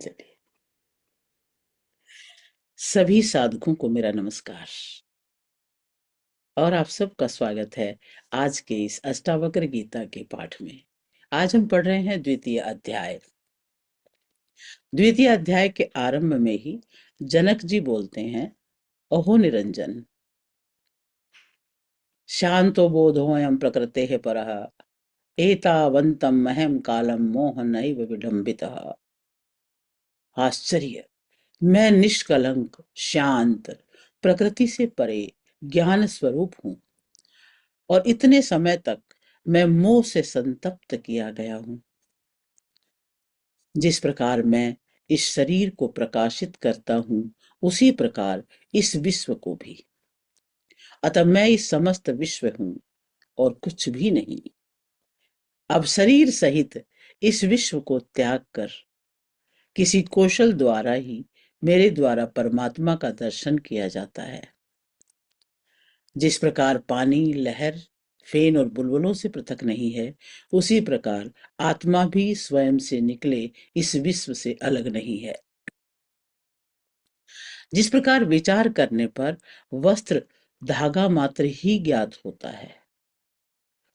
चलिए, सभी साधकों को मेरा नमस्कार और आप सबका स्वागत है आज के इस अष्टावक्र गीता के पाठ में। आज हम पढ़ रहे हैं द्वितीय अध्याय। द्वितीय अध्याय के आरंभ में ही जनक जी बोलते हैं, अहो निरंजन, शांतो बोधोऽयं प्रकृतेः परः, एतावन्तं महं कालं मोहनैव विडम्बितः। आश्चर्य, मैं निष्कलंक, शांत, प्रकृति से परे ज्ञान स्वरूप हूँ और इतने समय तक मैं मोह से संतप्त किया गया हूँ। जिस प्रकार मैं इस शरीर को प्रकाशित करता हूँ, उसी प्रकार इस विश्व को भी। अतः मैं इस समस्त विश्व हूँ और कुछ भी नहीं। अब शरीर सहित इस विश्व को त्याग कर किसी कौशल द्वारा ही मेरे द्वारा परमात्मा का दर्शन किया जाता है। जिस प्रकार पानी, लहर, फेन और बुलबुलों से पृथक नहीं है, उसी प्रकार आत्मा भी स्वयं से निकले इस विश्व से अलग नहीं है। जिस प्रकार विचार करने पर वस्त्र धागा मात्र ही ज्ञात होता है,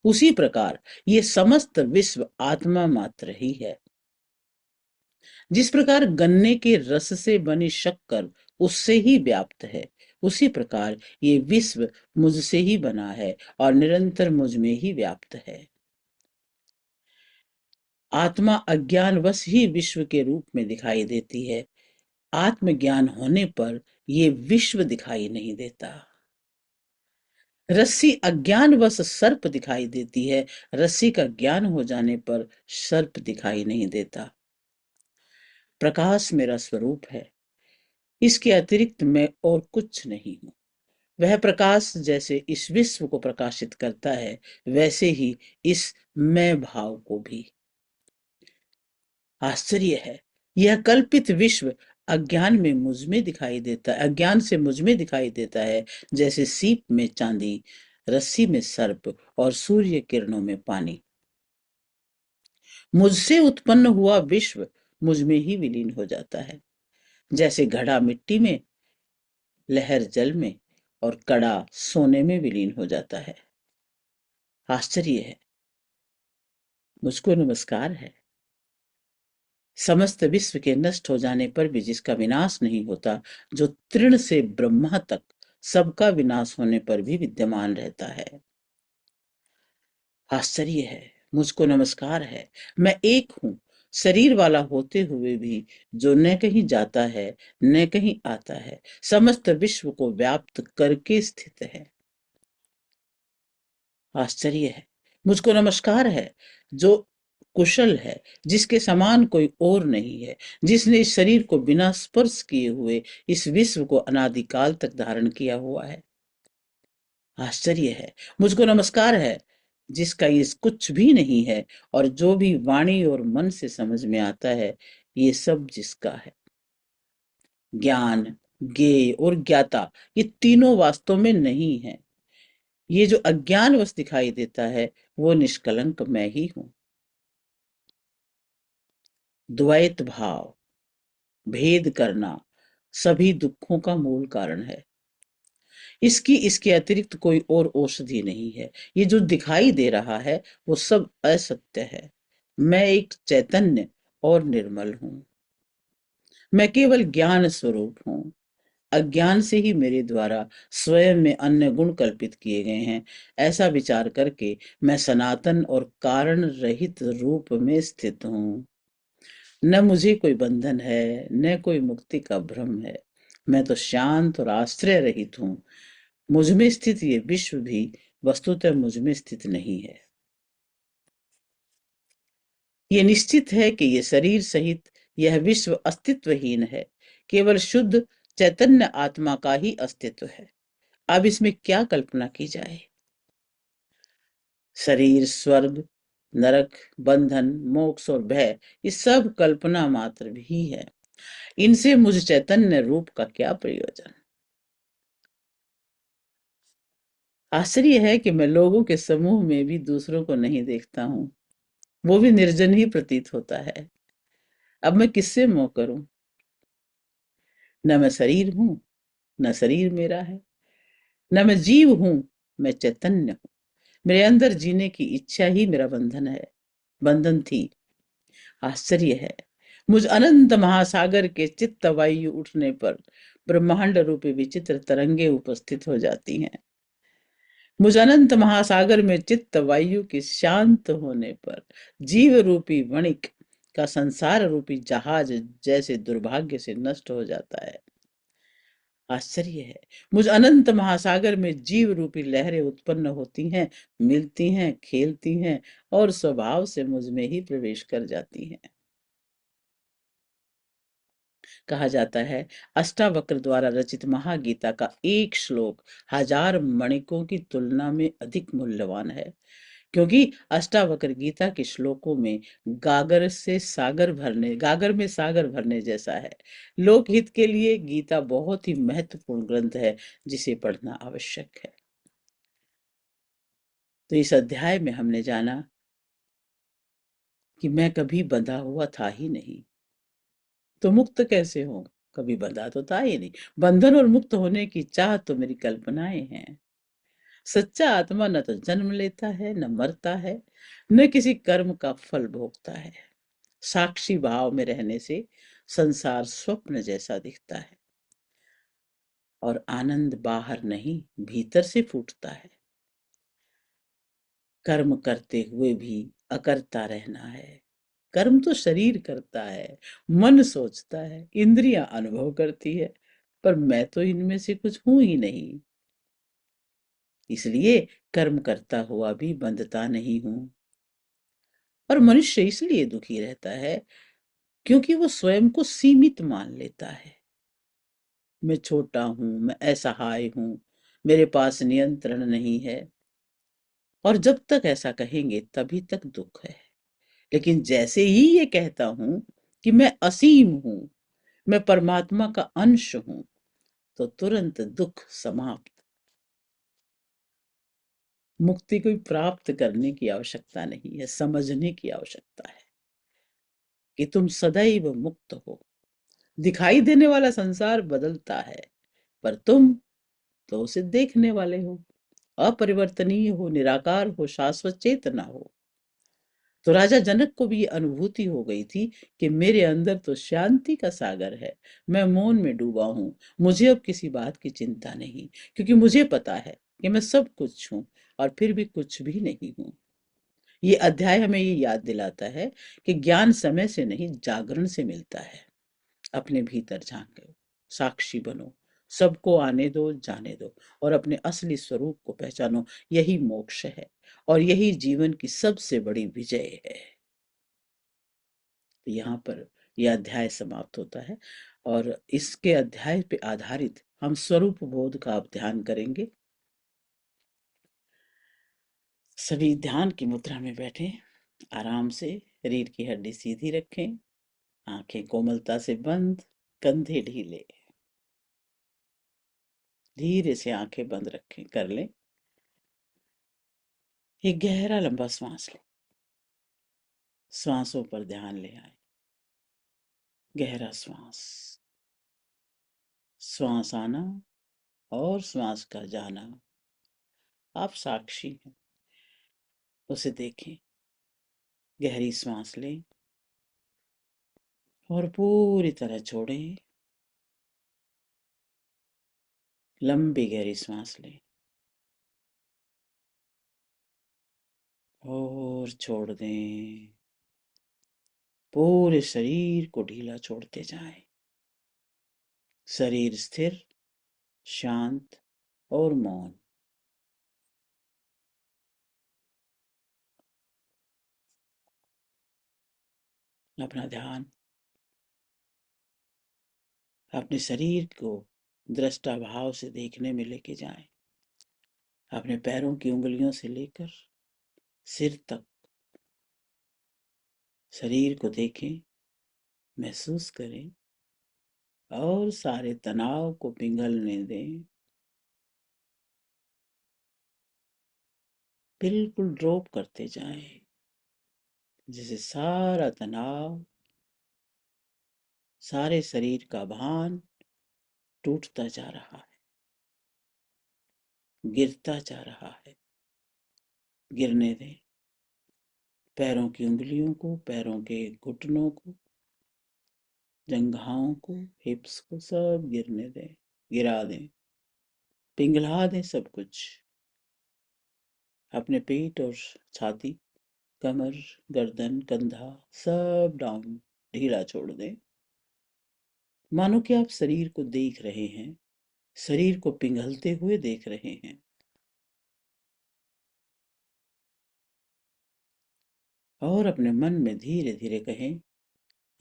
उसी प्रकार ये समस्त विश्व आत्मा मात्र ही है। जिस प्रकार गन्ने के रस से बनी शक्कर उससे ही व्याप्त है, उसी प्रकार ये विश्व मुझसे ही बना है और निरंतर मुझ में ही व्याप्त है। आत्मा अज्ञानवश ही विश्व के रूप में दिखाई देती है। आत्मज्ञान होने पर ये विश्व दिखाई नहीं देता। रस्सी अज्ञानवश सर्प दिखाई देती है, रस्सी का ज्ञान हो जाने पर सर्प दिखाई नहीं देता। प्रकाश मेरा स्वरूप है, इसके अतिरिक्त मैं और कुछ नहीं हूं। वह प्रकाश जैसे इस विश्व को प्रकाशित करता है, वैसे ही इस मैं भाव को भी। आश्चर्य है, यह कल्पित विश्व अज्ञान में मुझ में दिखाई देता है, अज्ञान से मुझ में दिखाई देता है, जैसे सीप में चांदी, रस्सी में सर्प और सूर्य किरणों में पानी। मुझसे उत्पन्न हुआ विश्व मुझ में ही विलीन हो जाता है, जैसे घड़ा मिट्टी में, लहर जल में और कड़ा सोने में विलीन हो जाता है। आश्चर्य है, मुझको नमस्कार है। समस्त विश्व के नष्ट हो जाने पर भी जिसका विनाश नहीं होता, जो तृण से ब्रह्मा तक सबका विनाश होने पर भी विद्यमान रहता है। आश्चर्य है, मुझको नमस्कार है। मैं एक हूँ, शरीर वाला होते हुए भी, जो न कहीं जाता है न कहीं आता है, समस्त विश्व को व्याप्त करके स्थित है। आश्चर्य है, मुझको नमस्कार है, जो कुशल है, जिसके समान कोई और नहीं है, जिसने इस शरीर को बिना स्पर्श किए हुए इस विश्व को अनादिकाल तक धारण किया हुआ है। आश्चर्य है, मुझको नमस्कार है, जिसका ये कुछ भी नहीं है और जो भी वाणी और मन से समझ में आता है, ये सब जिसका है। ज्ञान, ज्ञेय और ज्ञाता, ये तीनों वास्तव में नहीं है। ये जो अज्ञानवश दिखाई देता है, वो निष्कलंक मैं ही हूं। द्वैत भाव, भेद करना सभी दुखों का मूल कारण है। इसके अतिरिक्त कोई और औषधि नहीं है। ये जो दिखाई दे रहा है, वो सब असत्य है। मैं एक चैतन्य और निर्मल हूं। मैं केवल ज्ञान स्वरूप हूं। अज्ञान से ही मेरे द्वारा स्वयं में अन्य गुण कल्पित किए गए हैं। ऐसा विचार करके मैं सनातन और कारण रहित रूप में स्थित हूँ। न मुझे कोई बंधन है, न कोई मुक्ति का भ्रम है। मैं तो शांत और आश्रय रहित हूँ। मुझ में स्थित ये विश्व भी वस्तुतः मुझ में स्थित नहीं है। ये निश्चित है कि ये शरीर सहित यह विश्व अस्तित्वहीन है। केवल शुद्ध चैतन्य आत्मा का ही अस्तित्व है। अब इसमें क्या कल्पना की जाए। शरीर, स्वर्ग, नरक, बंधन, मोक्ष और भय, ये सब कल्पना मात्र भी है। इनसे मुझ चैतन्य रूप का क्या प्रयोजन। आश्चर्य है कि मैं लोगों के समूह में भी दूसरों को नहीं देखता हूँ, वो भी निर्जन ही प्रतीत होता है। अब मैं किससे मोह करूं? न मैं शरीर हूं, न शरीर मेरा है, न मैं जीव हूं, मैं चैतन्य हूं। मेरे अंदर जीने की इच्छा ही मेरा बंधन है, बंधन थी। आश्चर्य है, मुझ अनंत महासागर के चित्त वायु उठने पर ब्रह्मांड रूपी विचित्र तरंगे उपस्थित हो जाती हैं। मुझ अनंत महासागर में चित्त वायु के शांत होने पर जीव रूपी वणिक का संसार रूपी जहाज जैसे दुर्भाग्य से नष्ट हो जाता है। आश्चर्य है, मुझ अनंत महासागर में जीव रूपी लहरें उत्पन्न होती हैं, मिलती हैं, खेलती हैं और स्वभाव से मुझ में ही प्रवेश कर जाती हैं। कहा जाता है, अष्टावक्र द्वारा रचित महागीता का एक श्लोक हजार मणिकों की तुलना में अधिक मूल्यवान है, क्योंकि अष्टावक्र गीता के श्लोकों में गागर में सागर भरने जैसा है। लोकहित के लिए गीता बहुत ही महत्वपूर्ण ग्रंथ है, जिसे पढ़ना आवश्यक है। तो इस अध्याय में हमने जाना कि मैं कभी बंधा हुआ था ही नहीं, तो मुक्त कैसे हूं? कभी बंधा तो था ही नहीं। बंधन और मुक्त होने की चाह तो मेरी कल्पनाएं हैं। सच्चा आत्मा न तो जन्म लेता है, न मरता है, न किसी कर्म का फल भोगता है। साक्षी भाव में रहने से संसार स्वप्न जैसा दिखता है और आनंद बाहर नहीं, भीतर से फूटता है। कर्म करते हुए भी अकर्ता रहना है। कर्म तो शरीर करता है, मन सोचता है, इंद्रियां अनुभव करती है, पर मैं तो इनमें से कुछ हूं ही नहीं। इसलिए कर्म करता हुआ भी बंधता नहीं हूं। और मनुष्य इसलिए दुखी रहता है क्योंकि वो स्वयं को सीमित मान लेता है। मैं छोटा हूं, मैं असहाय हूं, मेरे पास नियंत्रण नहीं है। और जब तक ऐसा कहेंगे तभी तक दुख है। लेकिन जैसे ही ये कहता हूं कि मैं असीम हूं, मैं परमात्मा का अंश हूं, तो तुरंत दुख समाप्त। मुक्ति कोई प्राप्त करने की आवश्यकता नहीं है, समझने की आवश्यकता है कि तुम सदैव मुक्त हो। दिखाई देने वाला संसार बदलता है, पर तुम तो उसे देखने वाले हो। अपरिवर्तनीय हो, निराकार हो, शाश्वत चेतना हो। तो राजा जनक को भी ये अनुभूति हो गई थी कि मेरे अंदर तो शांति का सागर है। मैं मौन में डूबा हूं, मुझे अब किसी बात की चिंता नहीं, क्योंकि मुझे पता है कि मैं सब कुछ हूं और फिर भी कुछ भी नहीं हूं। ये अध्याय हमें ये याद दिलाता है कि ज्ञान समय से नहीं, जागरण से मिलता है। अपने भीतर झांको, साक्षी बनो, सबको आने दो, जाने दो और अपने असली स्वरूप को पहचानो। यही मोक्ष है और यही जीवन की सबसे बड़ी विजय है। तो यहाँ पर यह अध्याय समाप्त होता है और इसके अध्याय पे आधारित हम स्वरूप बोध का अब ध्यान करेंगे। सभी ध्यान की मुद्रा में बैठे, आराम से रीढ़ की हड्डी सीधी रखें, आंखें कोमलता से बंद, कंधे ढीले, धीरे से आंखें बंद रखें कर लें। एक गहरा लंबा श्वास लें, श्वासों पर ध्यान ले आए। गहरा श्वास, श्वास आना और श्वास का जाना। आप साक्षी हैं, उसे देखें। गहरी सांस लें और पूरी तरह छोड़ें। लंबी गहरी सांस लें और छोड़ दें। पूरे शरीर को ढीला छोड़ते जाएं। शरीर स्थिर, शांत और मौन। अपना ध्यान अपने शरीर को दृष्टा भाव से देखने में लेके जाएं। अपने पैरों की उंगलियों से लेकर सिर तक शरीर को देखें, महसूस करें और सारे तनाव को पिघलने दें। बिल्कुल ड्रॉप करते जाएं, जैसे सारा तनाव सारे शरीर का भान टूटता जा रहा है, गिरता जा रहा है। गिरने दें। पैरों की उंगलियों को, पैरों के घुटनों को, जंघाओं को, हिप्स को, सब गिरने दें, गिरा दें, पिघला दें सब कुछ। अपने पेट और छाती, कमर, गर्दन, कंधा सब डाउन, ढीला छोड़ दें। मानो कि आप शरीर को देख रहे हैं, शरीर को पिघलते हुए देख रहे हैं। और अपने मन में धीरे धीरे कहें,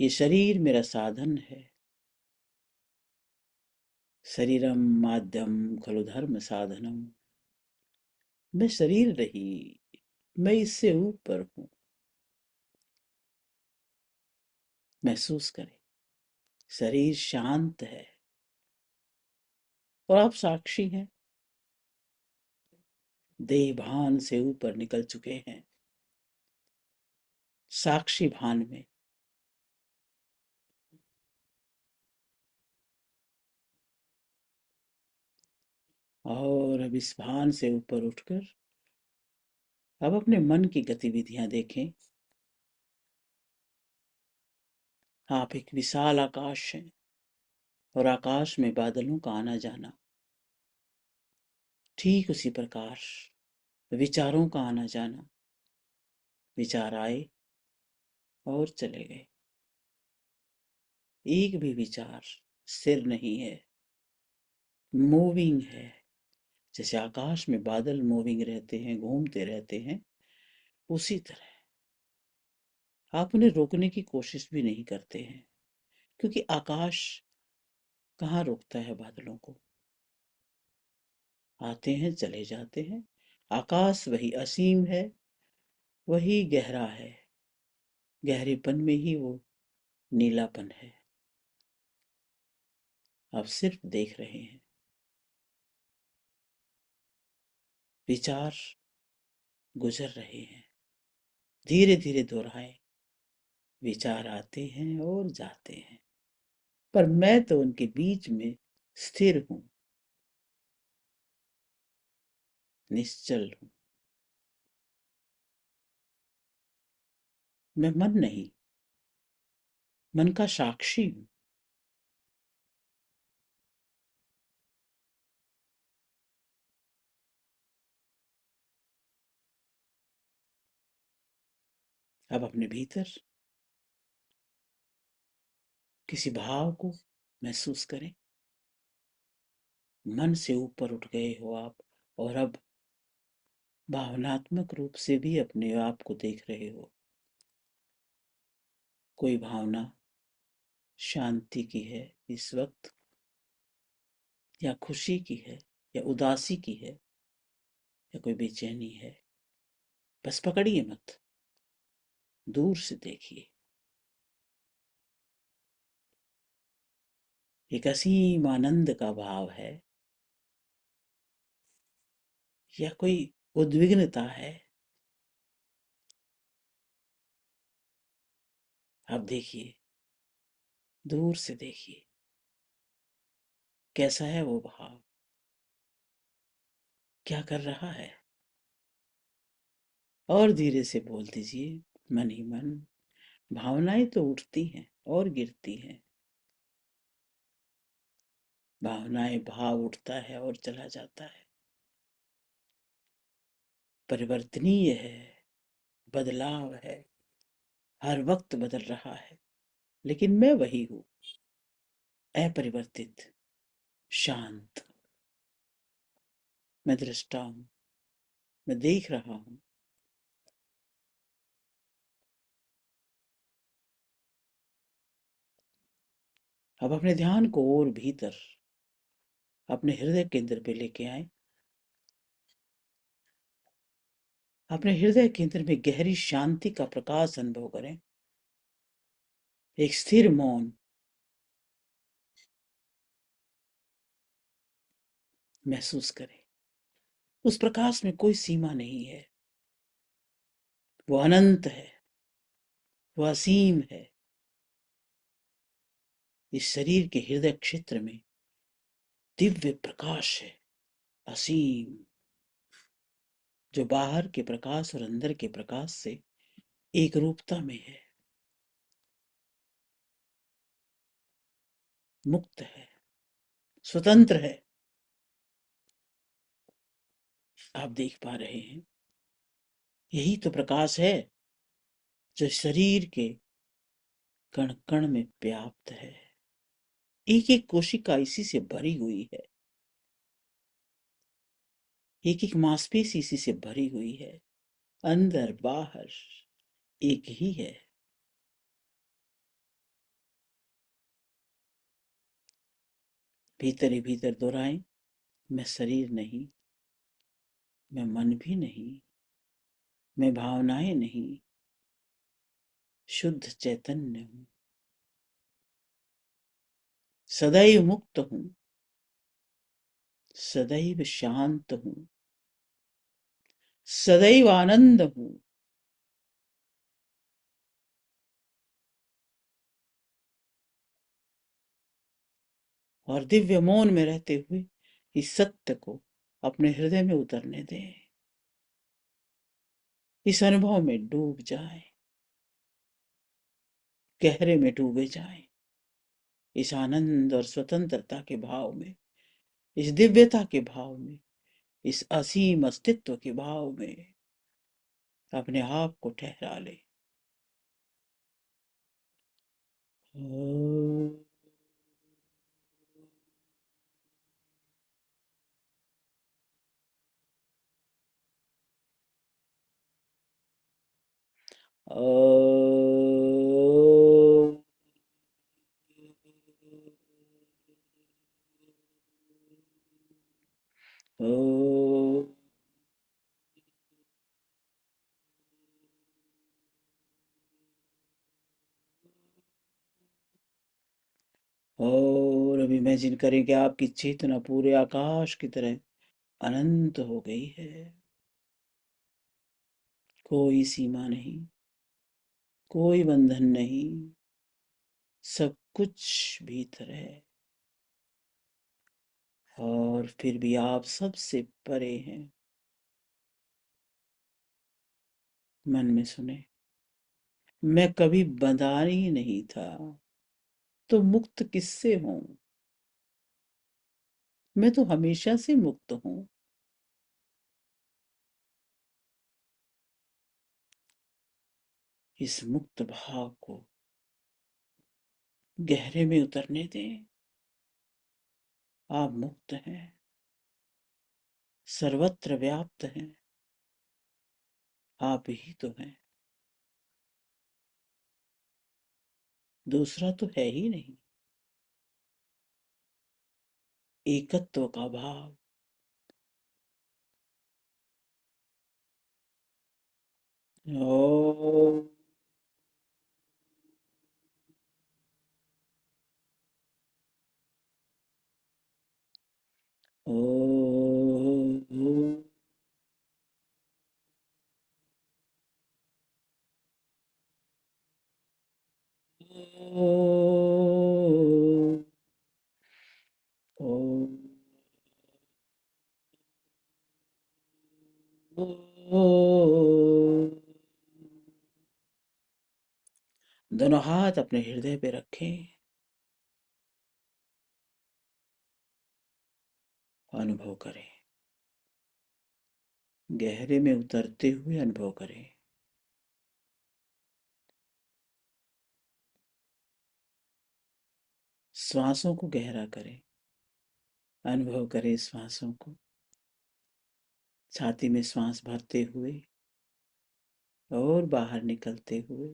ये शरीर मेरा साधन है। शरीरम माध्यम खलु धर्म साधनम। मैं शरीर नहीं, मैं इससे ऊपर हूं। महसूस करें, शरीर शांत है और आप साक्षी हैं। देह भान से ऊपर निकल चुके हैं, साक्षी भान में। और अब इस भान से ऊपर उठकर अब अपने मन की गतिविधियां देखें। आप एक विशाल आकाश हैं और आकाश में बादलों का आना जाना। ठीक उसी प्रकार विचारों का आना जाना। विचार आए और चले गए। एक भी विचार स्थिर नहीं है, मूविंग है। जैसे आकाश में बादल मूविंग रहते हैं, घूमते रहते हैं, उसी तरह आप उन्हें रोकने की कोशिश भी नहीं करते हैं, क्योंकि आकाश कहाँ रोकता है बादलों को। आते हैं चले जाते हैं। आकाश वही असीम है, वही गहरा है। गहरेपन में ही वो नीलापन है। आप सिर्फ देख रहे हैं। विचार गुजर रहे हैं, धीरे धीरे दोहराए। विचार आते हैं और जाते हैं, पर मैं तो उनके बीच में स्थिर हूं, निश्चल हूं। मैं मन नहीं, मन का साक्षी हूं। अब अपने भीतर किसी भाव को महसूस करें। मन से ऊपर उठ गए हो आप, और अब भावनात्मक रूप से भी अपने आप को देख रहे हो। कोई भावना शांति की है इस वक्त, या खुशी की है, या उदासी की है, या कोई बेचैनी है, बस पकड़िए मत, दूर से देखिए। एक असीम आनंद का भाव है, या कोई उद्विग्नता है। आप देखिए, दूर से देखिए, कैसा है वो भाव, क्या कर रहा है। और धीरे से बोल दीजिए, मन ही मन, भावनाएं तो उठती हैं और गिरती हैं। भावनाएं, भाव उठता है और चला जाता है, परिवर्तनीय है, बदलाव है, हर वक्त बदल रहा है। लेकिन मैं वही हूं, अपरिवर्तित, शांत। मैं दृष्टा हूं, मैं देख रहा हूं। अब अपने ध्यान को और भीतर अपने हृदय केंद्र पे लेके आए। अपने हृदय केंद्र में गहरी शांति का प्रकाश अनुभव करें। एक स्थिर मौन महसूस करें। उस प्रकाश में कोई सीमा नहीं है, वो अनंत है, वो असीम है। इस शरीर के हृदय क्षेत्र में दिव्य प्रकाश है, असीम, जो बाहर के प्रकाश और अंदर के प्रकाश से एक रूपता में है, मुक्त है, स्वतंत्र है। आप देख पा रहे हैं, यही तो प्रकाश है जो शरीर के कण कण में व्याप्त है। एक एक कोशिका इसी से भरी हुई है, एक एक मांसपेशी इसी से भरी हुई है, अंदर बाहर एक ही है। भीतर ही भीतर दोहराएं, मैं शरीर नहीं, मैं मन भी नहीं, मैं भावनाएं नहीं, शुद्ध चैतन्य हूं, सदैव मुक्त हूं, सदैव शांत हूं, सदैव आनंद हूं। और दिव्य मौन में रहते हुए इस सत्य को अपने हृदय में उतरने दें, इस अनुभव में डूब जाएं, गहरे में डूबे जाएं, इस आनंद और स्वतंत्रता के भाव में, इस दिव्यता के भाव में, इस असीम अस्तित्व के भाव में अपने आप को ठहरा ले। ओ, ओ, ओ, और अब इमेजिन करें कि आपकी चेतना पूरे आकाश की तरह अनंत हो गई है, कोई सीमा नहीं, कोई बंधन नहीं, सब कुछ भीतर है, और फिर भी आप सबसे परे हैं। मन में सुने, मैं कभी बंधा ही नहीं था, तो मुक्त किससे हूं? मैं तो हमेशा से मुक्त हूं। इस मुक्त भाव को गहरे में उतरने दें। आप मुक्त हैं, सर्वत्र व्याप्त हैं, आप ही तो हैं, दूसरा तो है ही नहीं। एकत्व का भाव, ओ, ओ, ओ, ओ, ओ, दोनों हाथ अपने हृदय पे रखें, अनुभव करें, गहरे में उतरते हुए अनुभव करें। श्वासों को गहरा करें, अनुभव करें श्वासों को, छाती में श्वास भरते हुए और बाहर निकलते हुए।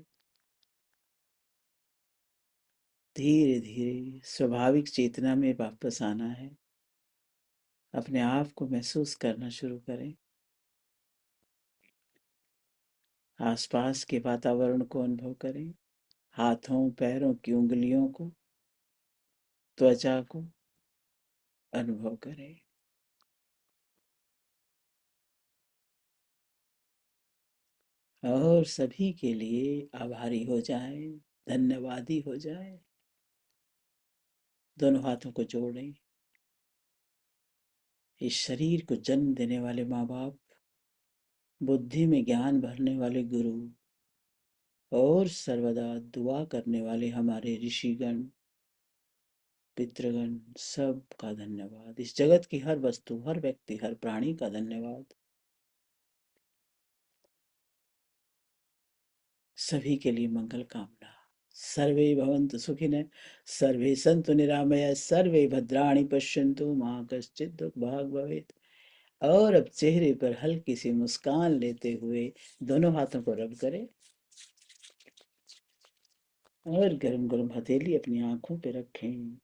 धीरे धीरे स्वाभाविक चेतना में वापस आना है। अपने आप को महसूस करना शुरू करें, आसपास के वातावरण को अनुभव करें, हाथों पैरों की उंगलियों को, त्वचा को अनुभव करें। और सभी के लिए आभारी हो जाएं, धन्यवादी हो जाएं। दोनों हाथों को जोड़ें। इस शरीर को जन्म देने वाले माँ बाप, बुद्धि में ज्ञान भरने वाले गुरु और सर्वदा दुआ करने वाले हमारे ऋषिगण, पितृगण, सब का धन्यवाद। इस जगत की हर वस्तु, हर व्यक्ति, हर प्राणी का धन्यवाद। सभी के लिए मंगल कामना। सर्वे भवन्तु सुखिनः, सर्वे सन्तु निरामया, सर्वे भद्राणि पश्यन्तु मा कश्चित् दुर्भाग् भवेत्। और अब चेहरे पर हल्की सी मुस्कान लेते हुए दोनों हाथों को रब करें और गरम गरम हथेली अपनी आंखों पे रखें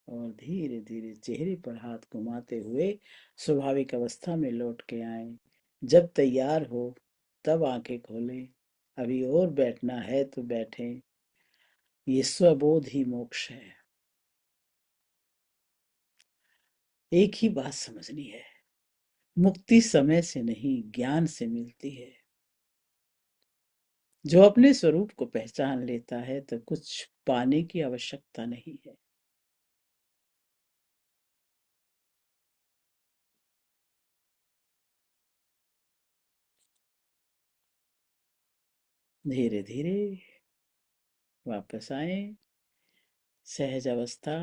और धीरे धीरे चेहरे पर हाथ घुमाते हुए स्वाभाविक अवस्था में लौट के आए। जब तैयार हो तब आंखें खोलें। अभी और बैठना है तो बैठें। ये स्वबोध ही मोक्ष है। एक ही बात समझनी है, मुक्ति समय से नहीं ज्ञान से मिलती है। जो अपने स्वरूप को पहचान लेता है तो कुछ पाने की आवश्यकता नहीं है। धीरे धीरे वापस आए सहज अवस्था